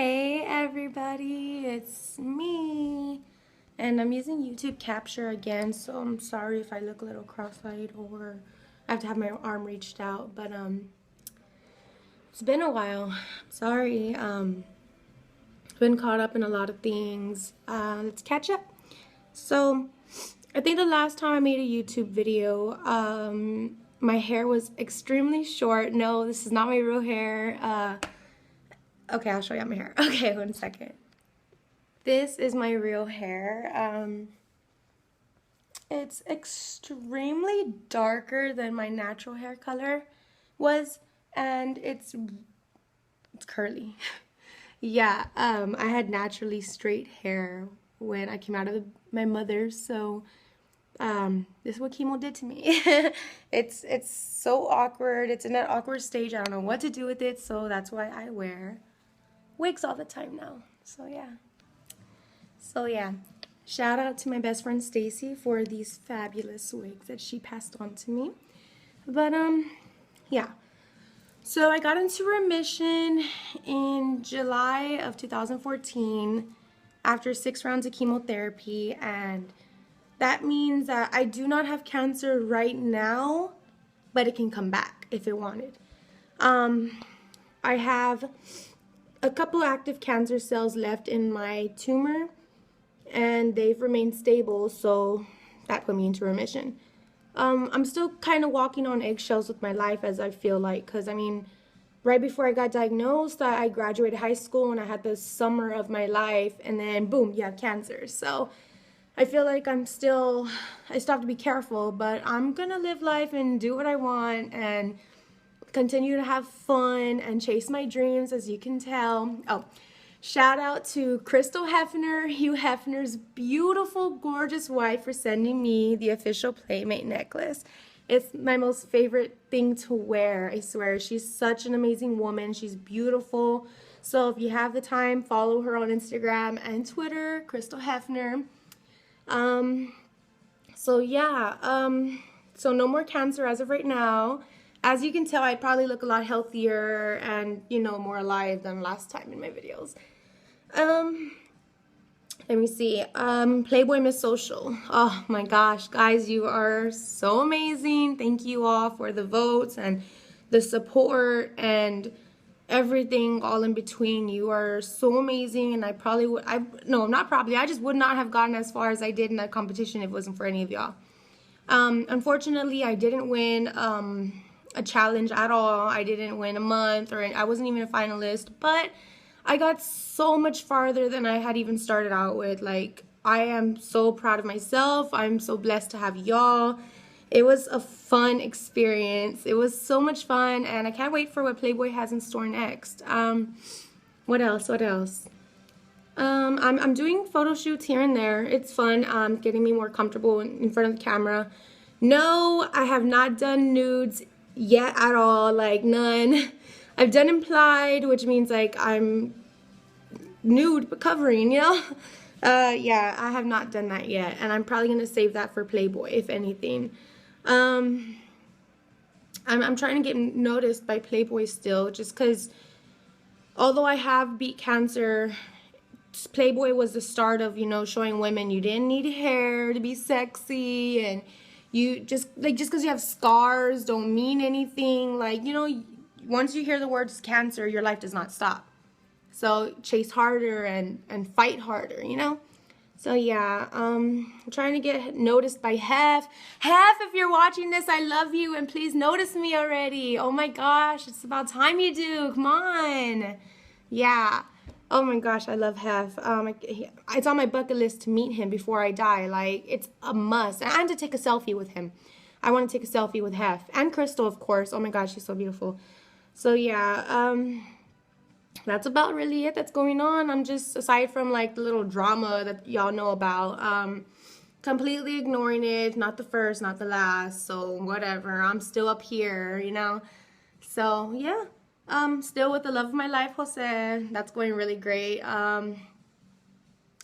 Hey everybody, it's me. And I'm using YouTube Capture again, so I'm sorry if I look a little cross-eyed or I have to have my arm reached out, but it's been a while. Sorry. Been caught up in a lot of things. Let's catch up. So, I think the last time I made a YouTube video, my hair was extremely short. No, this is not my real hair. Okay, I'll show you my hair. Okay, 1 second. This is my real hair. It's extremely darker than my natural hair color was, and it's curly. Yeah, I had naturally straight hair when I came out of my mother's, so this is what chemo did to me. It's so awkward. It's in that awkward stage. I don't know what to do with it, so that's why I wear wigs all the time now. So yeah. Shout out to my best friend Stacy for these fabulous wigs that she passed on to me. But yeah. So I got into remission in July of 2014 after 6 rounds of chemotherapy, and that means that I do not have cancer right now, but it can come back if it wanted. I have a couple active cancer cells left in my tumor, and they've remained stable, so that put me into remission. I'm still kind of walking on eggshells with my life, as I feel like, because I mean, right before I got diagnosed, I graduated high school and I had the summer of my life, and then boom, you have cancer. So I feel like I still have to be careful, but I'm gonna live life and do what I want and continue to have fun and chase my dreams, as you can tell. Oh, shout out to Crystal Hefner, Hugh Hefner's beautiful, gorgeous wife, for sending me the official Playmate necklace. It's my most favorite thing to wear, I swear. She's such an amazing woman. She's beautiful. So if you have the time, follow her on Instagram and Twitter, Crystal Hefner. So no more cancer as of right now. As you can tell, I probably look a lot healthier and, more alive than last time in my videos. Let me see. Playboy Miss Social. Oh my gosh, guys, you are so amazing. Thank you all for the votes and the support and everything all in between. You are so amazing, and I just would not have gotten as far as I did in that competition if it wasn't for any of y'all. Unfortunately, I didn't win a challenge at all. I didn't win a month, or I wasn't even a finalist, but I got so much farther than I had even started out with. Like, I am so proud of myself. I'm so blessed to have y'all. It was a fun experience. It was so much fun, and I can't wait for what Playboy has in store next. What else? I'm doing photo shoots here and there. It's fun, getting me more comfortable in front of the camera. No, I have not done nudes yet at all, like none. I've done implied, which means like I'm nude but covering, yeah, I have not done that yet, and I'm probably gonna save that for Playboy, if anything. I'm trying to get noticed by Playboy still, just because although I have beat cancer, Playboy was the start of, showing women you didn't need hair to be sexy, and you just because you have scars don't mean anything. Like, once you hear the words cancer, your life does not stop. So chase harder and fight harder, So yeah, I'm trying to get noticed by Hef. Hef, if you're watching this, I love you, and please notice me already. Oh my gosh, it's about time you do. Come on. Yeah. Oh my gosh, I love Hef. It's on my bucket list to meet him before I die. Like, it's a must. And to take a selfie with him. I want to take a selfie with Hef. And Crystal, of course. Oh my gosh, she's so beautiful. So yeah, that's about really it that's going on. I'm just, aside from like the little drama that y'all know about, completely ignoring it. Not the first, not the last. So whatever. I'm still up here, So yeah. Still with the love of my life, Jose. That's going really great.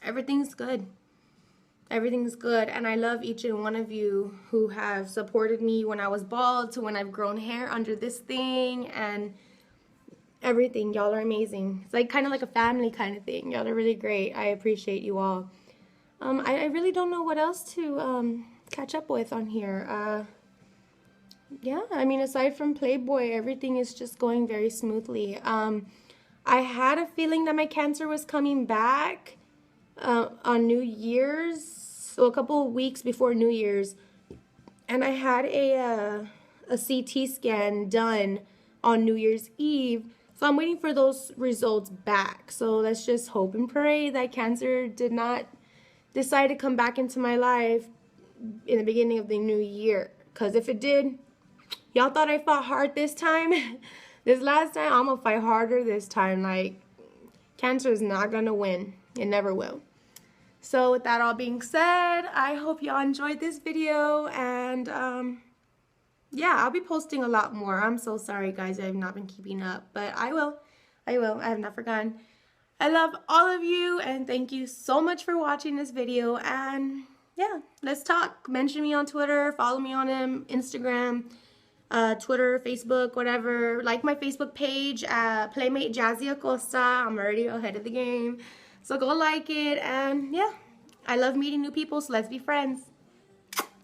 Everything's good. Everything's good, and I love each and one of you who have supported me when I was bald to when I've grown hair under this thing, and everything. Y'all are amazing. It's like kind of like a family kind of thing. Y'all are really great. I appreciate you all. I really don't know what else to catch up with on here. Yeah, I mean, aside from Playboy, everything is just going very smoothly. I had a feeling that my cancer was coming back on New Year's, so a couple of weeks before New Year's, and I had a CT scan done on New Year's Eve, so I'm waiting for those results back. So let's just hope and pray that cancer did not decide to come back into my life in the beginning of the new year, because if it did, y'all thought I fought hard this time. This last time, I'm gonna fight harder this time. Like, cancer is not gonna win. It never will. So with that all being said, I hope y'all enjoyed this video, and yeah, I'll be posting a lot more. I'm so sorry, guys, I have not been keeping up, but I will. I have not forgotten. I love all of you, and thank you so much for watching this video, and yeah, let's talk. Mention me on Twitter, follow me on Instagram, Twitter, Facebook, whatever. Like my Facebook page, Playmate Jazzy Acosta. I'm already ahead of the game, so go like it. And yeah, I love meeting new people, so let's be friends.